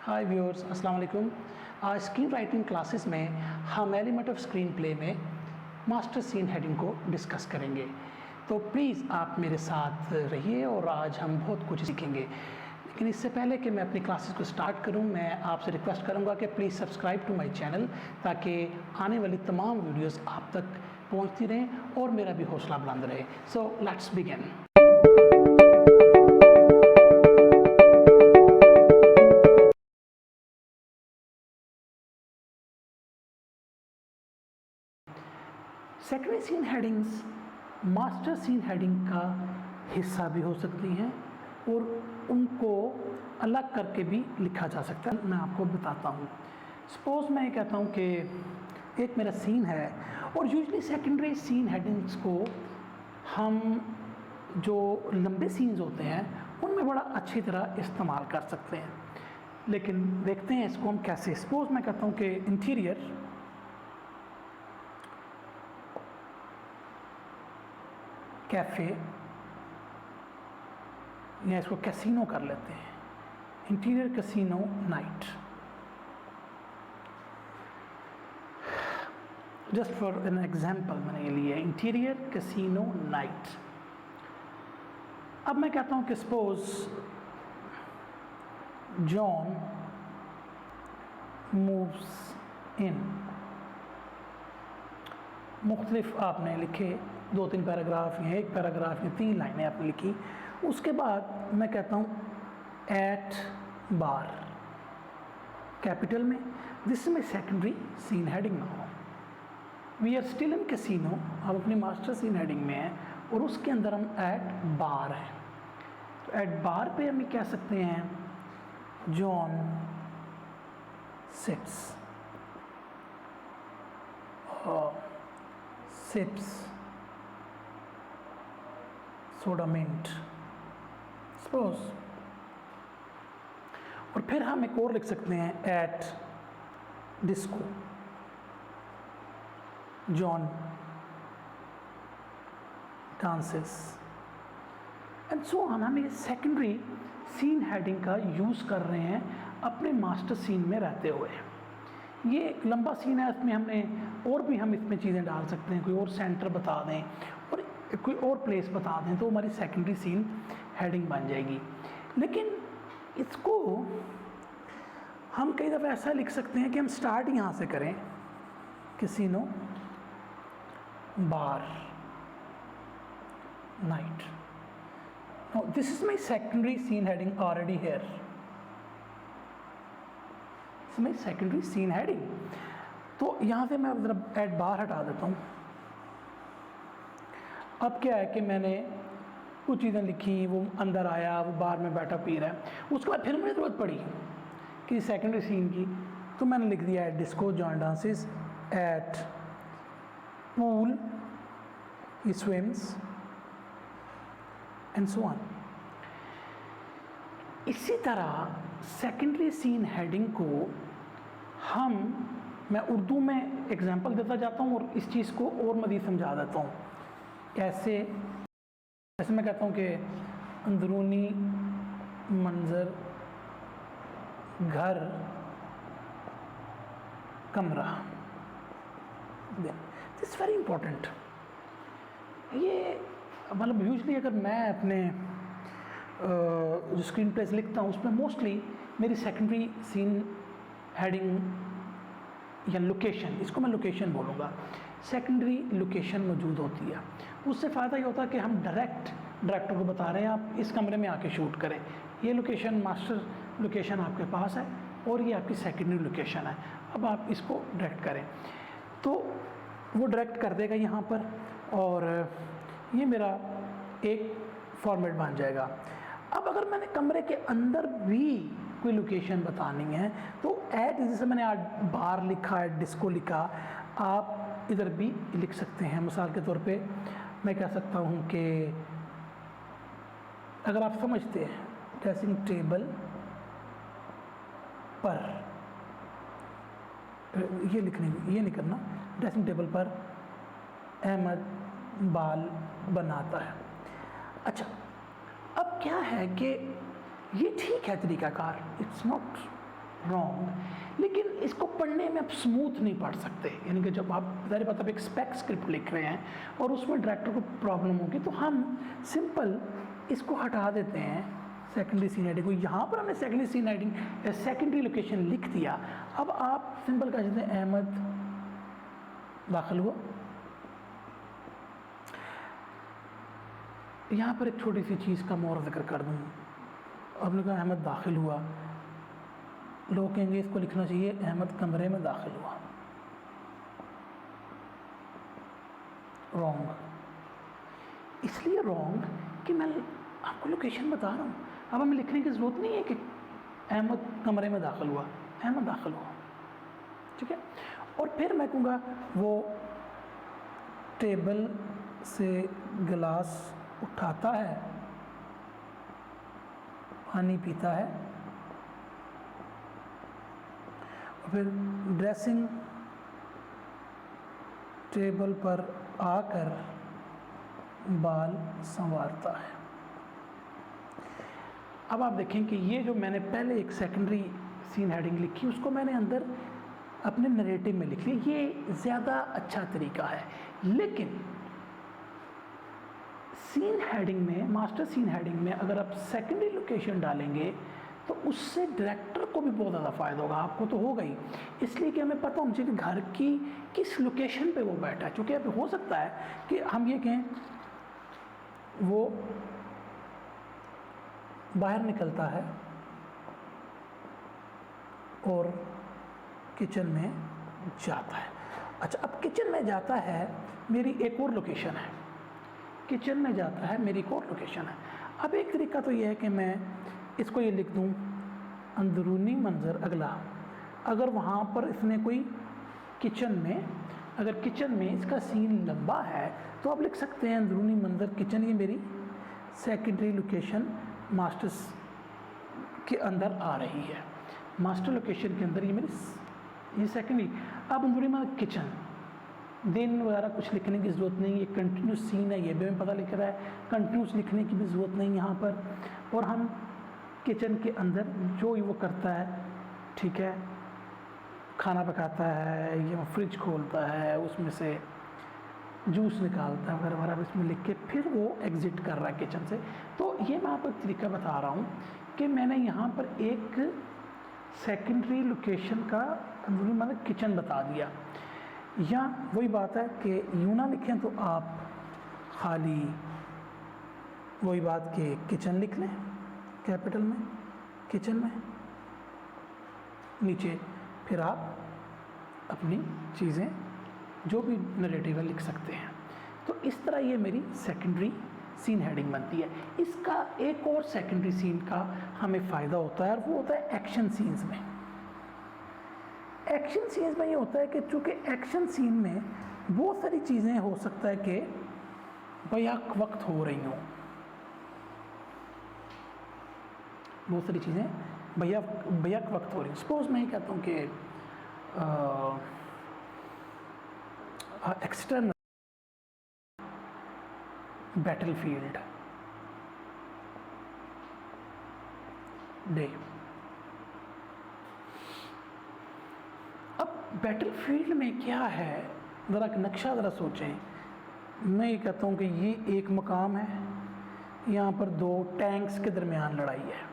हाय viewers, अस्सलाम वालेकुम। आज स्क्रीन राइटिंग क्लासेस में हम एलिमेंट ऑफ स्क्रीन प्ले में मास्टर सीन हेडिंग को डिस्कस करेंगे। तो प्लीज़ आप मेरे साथ रहिए और आज हम बहुत कुछ सीखेंगे। लेकिन इससे पहले कि मैं अपनी क्लासेस को स्टार्ट करूं, मैं आपसे रिक्वेस्ट करूंगा कि please subscribe to my channel, ताकि आने वाली तमाम वीडियोस आप तक पहुंचती रहें और मेरा भी हौसला बुलंद रहे। So let's begin. Secondary scene headings master scene heading का हिस्सा भी हो सकती हैं और उनको अलग करके भी लिखा जा सकता है। मैं आपको बताता हूँ। सपोज़ मैं ये कहता हूँ कि एक मेरा सीन है और यूजली सेकेंडरी सीन हेडिंग्स को हम जो लंबे सीन्स होते हैं उनमें बड़ा अच्छी तरह इस्तेमाल कर सकते हैं। लेकिन देखते हैं इसको हम कैसे। सपोज़ मैं कहता हूँ कि इंटीरियर कैफ़े, या इसको कैसीनो कर लेते हैं, interior casino night. Just for an example मैंने ये लिया, इंटीरियर कैसीनो नाइट। अब मैं कहता हूँ कि सपोज जॉन मूव्स इन। मुख्तलिफ आपने लिखे, 2-3 पैराग्राफ या एक पैराग्राफ या 3 लाइनें आपने लिखी। उसके बाद मैं कहता हूँ एट बार, कैपिटल में, जिसमें सेकेंडरी सीन हेडिंग ना हो। We are still in casino, हम अपनी मास्टर सीन हेडिंग में हैं और उसके अंदर हम एट बार हैं। तो एट बार पे हम कह सकते हैं John sits, sips soda mint suppose. और फिर हम एक और लिख सकते हैं at disco, John dances and so on. हम ये सेकेंडरी सीन हेडिंग का यूज़ कर रहे हैं अपने मास्टर सीन में रहते हुए। ये एक लंबा सीन है, इसमें हमने और भी हम इसमें चीज़ें डाल सकते हैं, कोई और सेंटर बता दें और कोई और प्लेस बता दें तो हमारी सेकेंडरी सीन हेडिंग बन जाएगी। लेकिन इसको हम कई दफ़ा ऐसा लिख सकते हैं कि हम स्टार्ट यहाँ से करें, casino bar night. Now this is my secondary scene heading already here, इसमें सेकेंडरी सीन हेडिंग। तो यहाँ से मैं ज़रा एट बार हटा देता हूँ। अब क्या है कि मैंने कुछ चीज़ें लिखी, वो अंदर आया, वो बार में बैठा पी रहा है। उसके बाद फिर मुझे ज़रूरत पड़ी कि सेकेंडरी सीन की, तो मैंने लिख दिया at disco John dances, at pool he swims and so on. इसी तरह सेकेंडरी सीन हेडिंग को मैं उर्दू में एग्जांपल देता जाता हूँ और इस चीज़ को और मज़ीद समझा देता हूँ। कैसे? जैसे मैं कहता हूँ कि अंदरूनी मंजर घर कमरा। This very important. ये मतलब यूजली अगर मैं अपने जो स्क्रीन प्लेस लिखता हूँ उसमें मोस्टली मेरी सेकेंडरी सीन हेडिंग या लोकेशन, इसको मैं लोकेशन बोलूँगा, सेकेंडरी लोकेशन मौजूद होती है। उससे फ़ायदा ये होता है कि हम डायरेक्टर को बता रहे हैं आप इस कमरे में आके शूट करें। ये लोकेशन मास्टर लोकेशन आपके पास है और ये आपकी सेकेंडरी लोकेशन है। अब आप इसको डायरेक्ट करें तो वो डायरेक्ट कर देगा यहाँ पर और ये मेरा एक फॉर्मेट बन जाएगा। अब अगर मैंने कमरे के अंदर भी कोई लोकेशन बतानी है तो एट, जैसे मैंने आज बार लिखा है, डिस्को लिखा, आप इधर भी लिख सकते हैं। मिसाल के तौर पे मैं कह सकता हूँ कि अगर आप समझते हैं ड्रेसिंग टेबल पर, ये नहीं करना, ड्रेसिंग टेबल पर अहमद बाल बनाता है। अच्छा, अब क्या है कि ये ठीक है तरीकाकार, इट्स नॉट रॉन्ग। लेकिन इसको पढ़ने में आप स्मूथ नहीं पढ़ सकते, यानी कि जब आप ज़ाहिर बात आप एक स्पेक स्क्रिप्ट लिख रहे हैं और उसमें डायरेक्टर को प्रॉब्लम होगी तो हम सिंपल इसको हटा देते हैं सेकेंडरी सीन हेडिंग को। यहाँ पर हमने secondary scene heading secondary location लिख दिया। अब आप सिंपल कह सकते हैं अहमद दाखिल हुआ। यहाँ पर एक छोटी सी चीज़ का मैं और जिक्र कर दूँ। आपने कहा अहमद दाखिल हुआ, लोग कहेंगे इसको लिखना चाहिए अहमद कमरे में दाखिल हुआ। रॉन्ग, इसलिए रॉन्ग कि मैं आपको लोकेशन बता रहा हूँ। अब हमें लिखने की ज़रूरत नहीं है कि अहमद कमरे में दाखिल हुआ, अहमद दाखिल हुआ, ठीक है। और फिर मैं कहूँगा वो टेबल से गिलास उठाता है, पानी पीता है, और फिर ड्रेसिंग टेबल पर आकर बाल संवारता है। अब आप देखें कि ये जो मैंने पहले एक सेकेंडरी सीन हेडिंग लिखी उसको मैंने अंदर अपने नरेटिव में लिख लिया, ये ज़्यादा अच्छा तरीका है। लेकिन सीन हेडिंग में, मास्टर सीन हेडिंग में अगर आप सेकेंडरी लोकेशन डालेंगे तो उससे डायरेक्टर को भी बहुत ज़्यादा फ़ायदा होगा, आपको तो होगा ही। इसलिए कि हमें पता होना चाहिए कि घर की किस लोकेशन पे वो बैठा है। चूँकि अब हो सकता है कि हम ये कहें वो बाहर निकलता है और किचन में जाता है। अच्छा, अब किचन में जाता है मेरी एक और लोकेशन है, किचन में जाता है मेरी एक और लोकेशन है। अब एक तरीका तो ये है कि मैं इसको ये लिख दूँ अंदरूनी मंजर अगला। अगर वहाँ पर इसने कोई किचन में, अगर किचन में इसका सीन लंबा है तो आप लिख सकते हैं अंदरूनी मंजर किचन। ये मेरी सेकेंडरी लोकेशन मास्टर्स के अंदर आ रही है, मास्टर लोकेशन के अंदर ये मेरी ये सेकेंडरी। अब अंदरूनी मंजर किचन, दिन वगैरह कुछ लिखने की ज़रूरत नहीं, ये कंटिन्यूस सीन है, ये भी हमें पता लिख रहा है, कंटिन्यूस लिखने की भी ज़रूरत नहीं यहाँ पर। और हम किचन के अंदर जो वो करता है, ठीक है, खाना पकाता है या फ्रिज खोलता है, उसमें से जूस निकालता है वगैरह वगैरह, इसमें लिख के फिर वो एग्ज़िट कर रहा है किचन से। तो ये मैं आपको एक तरीका बता रहा हूँ कि मैंने यहाँ पर एक सेकेंडरी लोकेशन का अंदरूनी मतलब किचन बता दिया। या वही बात है कि यूँ ना लिखें तो आप खाली वही बात कि किचन लिख लें कैपिटल में, किचन में, नीचे फिर आप अपनी चीज़ें जो भी नरेटिव है लिख सकते हैं। तो इस तरह ये मेरी सेकेंडरी सीन हेडिंग बनती है। इसका एक और सेकेंडरी सीन का हमें फ़ायदा होता है और वो होता है एक्शन सीन्स में। एक्शन सीन्स में ये होता है कि चूँकि एक्शन सीन में बहुत सारी चीज़ें हो सकता है कि बैक वक्त हो रही हों, बहुत सारी चीज़ें बैक वक्त हो रही हैं। सपोज़ मैं ये कहता हूँ कि एक्सटर्नल बैटलफील्ड डे। अब बैटलफील्ड में क्या है, ज़रा नक्शा ज़रा सोचें। मैं ये कहता हूँ कि ये एक मकाम है, यहाँ पर दो टैंक्स के दरमियान लड़ाई है।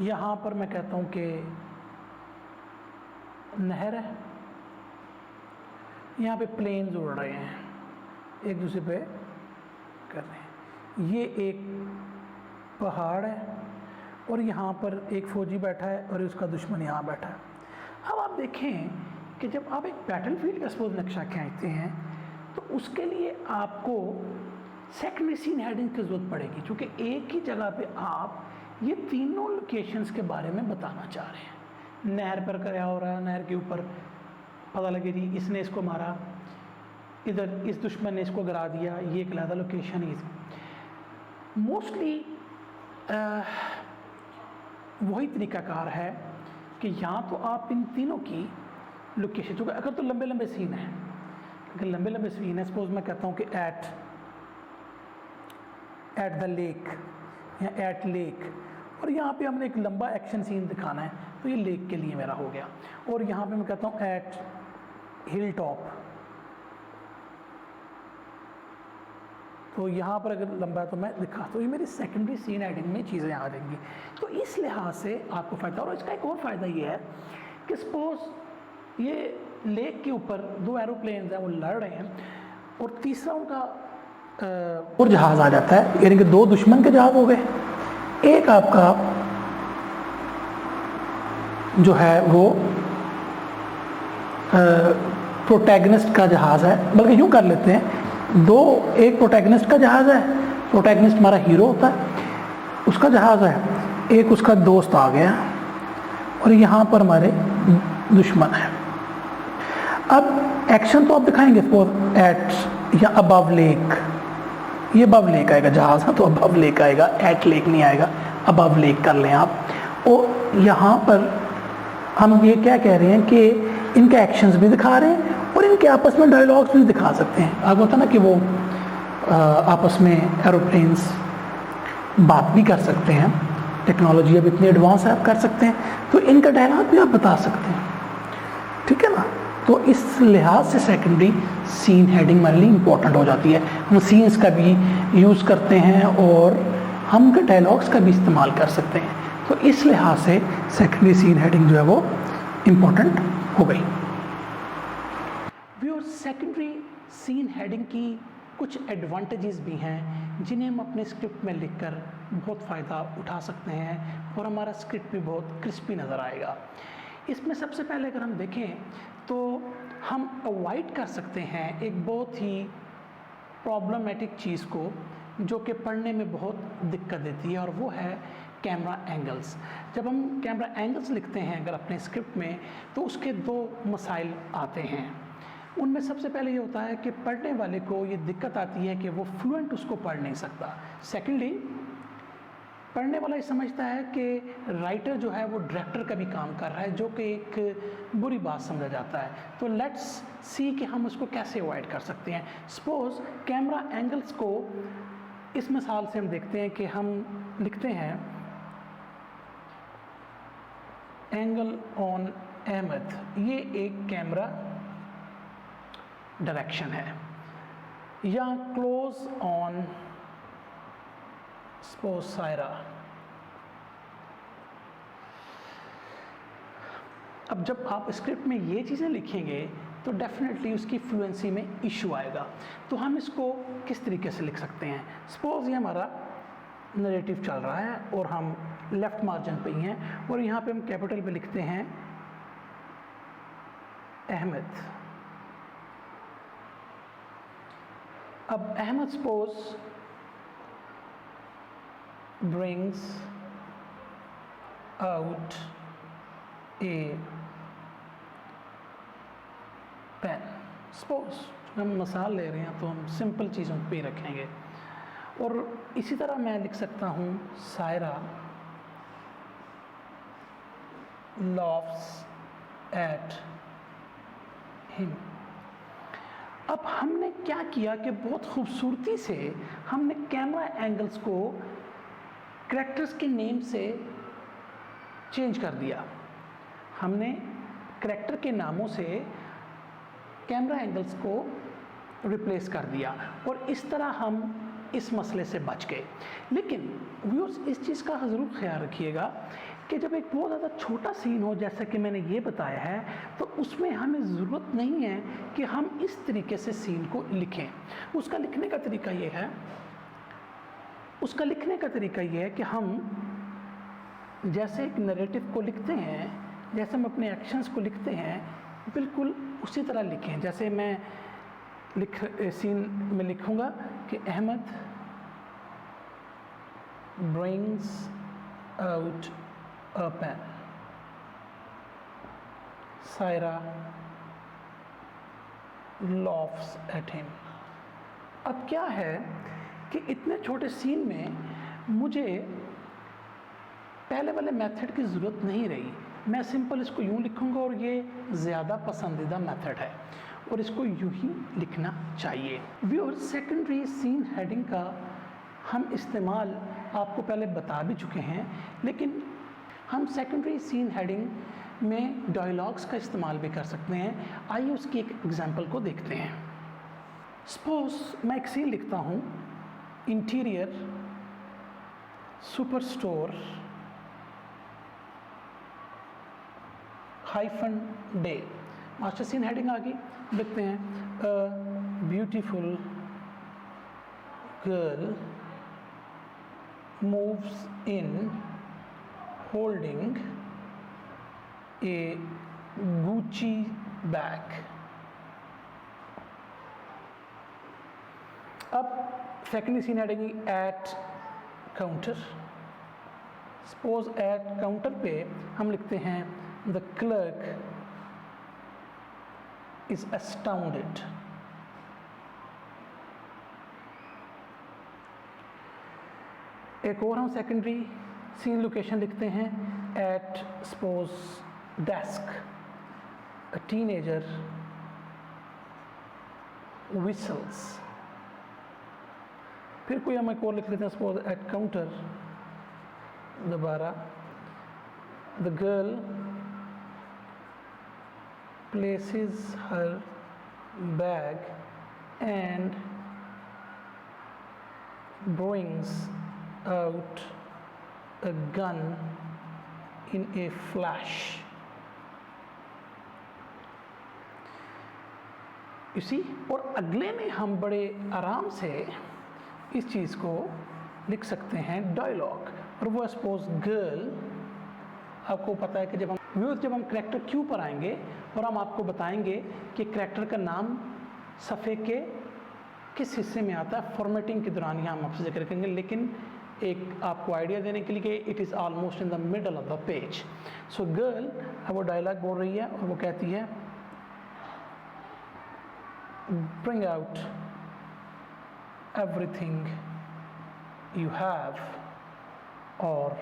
यहाँ पर मैं कहता हूँ कि नहर है, यहाँ पे प्लेन्स उड़ रहे हैं, एक दूसरे पे कर रहे हैं। ये एक पहाड़ है और यहाँ पर एक फ़ौजी बैठा है और उसका दुश्मन यहाँ बैठा है। अब आप देखें कि जब आप एक बैटलफील्ड का सपोज नक्शा खींचते हैं तो उसके लिए आपको सेकेंडरी सीन हेडिंग की ज़रूरत पड़ेगी, क्योंकि एक ही जगह पे आप ये तीनों लोकेशंस के बारे में बताना चाह रहे हैं। नहर पर क्या हो रहा है, नहर के ऊपर पता लगे जी इसने इसको मारा, इधर इस दुश्मन ने इसको गिरा दिया, ये एक अलग लोकेशन है। मोस्टली वही तरीकाकार है कि यहाँ तो आप इन तीनों की लोकेशन, चूँकि अगर तो लंबे लंबे सीन हैं, अगर लंबे लंबे सीन है, सपोज मैं कहता हूँ कि एट द लेक या एट लेक, और यहाँ पे हमने एक लंबा एक्शन सीन दिखाना है, तो ये लेक के लिए मेरा हो गया। और यहाँ पे मैं कहता हूँ एट हिल टॉप, तो यहाँ पर अगर लंबा है तो मैं दिखा, तो ये मेरी सेकेंडरी सीन हेडिंग में चीज़ें आ जाएंगी। तो इस लिहाज से आपको फ़ायदा। और इसका एक और फ़ायदा ये है कि सपोज ये लेक के ऊपर दो एरोप्लेन्स हैं, वो लड़ रहे हैं, और तीसरा उनका और जहाज़ आ जाता है, यानी कि दो दुश्मन के जहाज़ हो गए। एक आपका जो है वो प्रोटैगनिस्ट का जहाज़ है, बल्कि यूँ कर लेते हैं, एक प्रोटैगनिस्ट का जहाज़ है, प्रोटैगनिस्ट हमारा हीरो होता है, उसका जहाज़ है, एक उसका दोस्त आ गया, और यहाँ पर हमारे दुश्मन है। अब एक्शन तो आप दिखाएंगे फॉर एट या अबव लेक, ये अबव लेक आएगा, जहाज़ है तो अबव लेक आएगा, एट लेक नहीं आएगा, अबव लेक कर लें आप। और यहाँ पर हम ये क्या कह रहे हैं कि इनके एक्शंस भी दिखा रहे हैं और इनके आपस में डायलॉग्स भी दिखा सकते हैं। आपको होता ना कि वो आपस में एरोप्लेन्स बात भी कर सकते हैं, टेक्नोलॉजी अब इतनी एडवांस है, आप कर सकते हैं, तो इनका डायलॉग भी आप बता सकते हैं, ठीक है ना। तो इस लिहाज से सेकेंडरी सीन हेडिंग हमारे लिए इम्पोर्टेंट हो जाती है। हम सीन्स का भी यूज़ करते हैं और हम डायलॉग्स का भी इस्तेमाल कर सकते हैं। तो इस लिहाज से सेकेंडरी सीन हेडिंग जो है वो इम्पोर्टेंट हो गई। व्यूअर्स, सेकेंडरी सीन हेडिंग की कुछ एडवांटेजेस भी हैं जिन्हें हम अपने स्क्रिप्ट में लिखकर बहुत फ़ायदा उठा सकते हैं और हमारा स्क्रिप्ट भी बहुत क्रिस्पी नज़र आएगा। इसमें सबसे पहले अगर हम देखें तो हम अवॉइड कर सकते हैं एक बहुत ही प्रॉब्लमेटिक चीज़ को जो कि पढ़ने में बहुत दिक्कत देती है, और वो है कैमरा एंगल्स। जब हम कैमरा एंगल्स लिखते हैं अगर अपने स्क्रिप्ट में, तो उसके दो मसाइल आते हैं। उनमें सबसे पहले ये होता है कि पढ़ने वाले को ये दिक्कत आती है कि वो फ्लुएंट उसको पढ़ नहीं सकता। सेकेंडली, पढ़ने वाला ये समझता है कि राइटर जो है वो डायरेक्टर का भी काम कर रहा है, जो कि एक बुरी बात समझा जाता है। तो लेट्स सी कि हम उसको कैसे अवॉइड कर सकते हैं। सपोज कैमरा एंगल्स को इस मिसाल से हम देखते हैं कि हम लिखते हैं एंगल ऑन अहमद, ये एक कैमरा डायरेक्शन है, या क्लोज ऑन सपोज सायरा। अब जब आप स्क्रिप्ट में ये चीज़ें लिखेंगे तो डेफिनेटली उसकी फ्लुएंसी में इशू आएगा। तो हम इसको किस तरीके से लिख सकते हैं। सपोज ये हमारा नरेटिव चल रहा है और हम लेफ़्ट मार्जिन पे ही हैं और यहाँ पे हम कैपिटल पे लिखते हैं अहमद। अब Ahmad suppose brings out a pen। Suppose हम मिसाल ले रहे हैं तो हम सिंपल चीज़ों पे ही रखेंगे। और इसी तरह मैं लिख सकता हूँ सायरा laughs at him। अब हमने क्या किया कि बहुत खूबसूरती से हमने कैमरा एंगल्स को कैरेक्टर्स के नेम से चेंज कर दिया। हमने कैरेक्टर के नामों से कैमरा एंगल्स को रिप्लेस कर दिया और इस तरह हम इस मसले से बच गए। लेकिन व्यूअर्स, इस चीज़ का ज़रूर ख्याल रखिएगा कि जब एक बहुत ज़्यादा छोटा सीन हो जैसा कि मैंने ये बताया है, तो उसमें हमें ज़रूरत नहीं है कि हम इस तरीके से सीन को लिखें। उसका लिखने का तरीका ये है कि हम जैसे एक नरेटिव को लिखते हैं, जैसे हम अपने एक्शंस को लिखते हैं, बिल्कुल उसी तरह लिखें। जैसे मैं सीन में लिखूँगा कि Ahmad brings out a pen, Saira laughs at him। अब क्या है कि इतने छोटे सीन में मुझे पहले वाले मेथड की ज़रूरत नहीं रही। मैं सिंपल इसको यूँ लिखूँगा और ये ज़्यादा पसंदीदा मेथड है और इसको यूँ ही लिखना चाहिए। व्यूअर, सेकेंडरी सीन हेडिंग का हम इस्तेमाल आपको पहले बता भी चुके हैं, लेकिन हम सेकेंडरी सीन हेडिंग में डायलॉग्स का इस्तेमाल भी कर सकते हैं। आइए उसकी एक एग्जांपल को देखते हैं। सपोज मैं एक सीन लिखता हूँ, interior super store hyphen day. Master scene heading आ गई, लिखते हैं a beautiful girl moves in holding a Gucci bag. अब secondary scene heading at counter. Suppose at counter पे हम लिखते हैं द क्लर्क इज अस्टाउंडेड। एक और हम सेकेंडरी सीन लोकेशन लिखते हैं at suppose desk, a teenager whistles। फिर कोई हम एक और लिख लेते हैं, सपोज एट काउंटर दोबारा the girl places her bag and brings out a gun in a flash। इसी और अगले में हम बड़े आराम से इस चीज़ को लिख सकते हैं डायलॉग, और वो सपोज गर्ल। आपको पता है कि जब हम करैक्टर क्यू पर आएंगे और हम आपको बताएंगे कि करैक्टर का नाम सफ़े के किस हिस्से में आता है, फॉर्मेटिंग के दौरान ही हम आपसे जिक्र करेंगे, लेकिन एक आपको आइडिया देने के लिए कि it is almost in the middle of the page. So girl अब वो डायलॉग बोल रही है और वो कहती है bring out everything you have और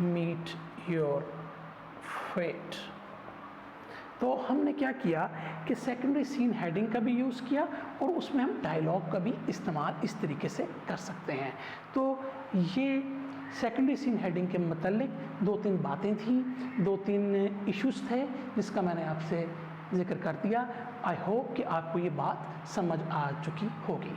मीट योर फेट। तो हमने क्या किया कि सेकेंडरी सीन हेडिंग का भी यूज़ किया और उसमें हम डायलॉग का भी इस्तेमाल इस तरीके से कर सकते हैं। तो ये सेकेंडरी सीन हेडिंग के मतलब 2-3 बातें थी, 2-3 इश्यूज़ थे जिसका मैंने आपसे जिक्र कर दिया। आई होप कि आपको ये बात समझ आ चुकी होगी।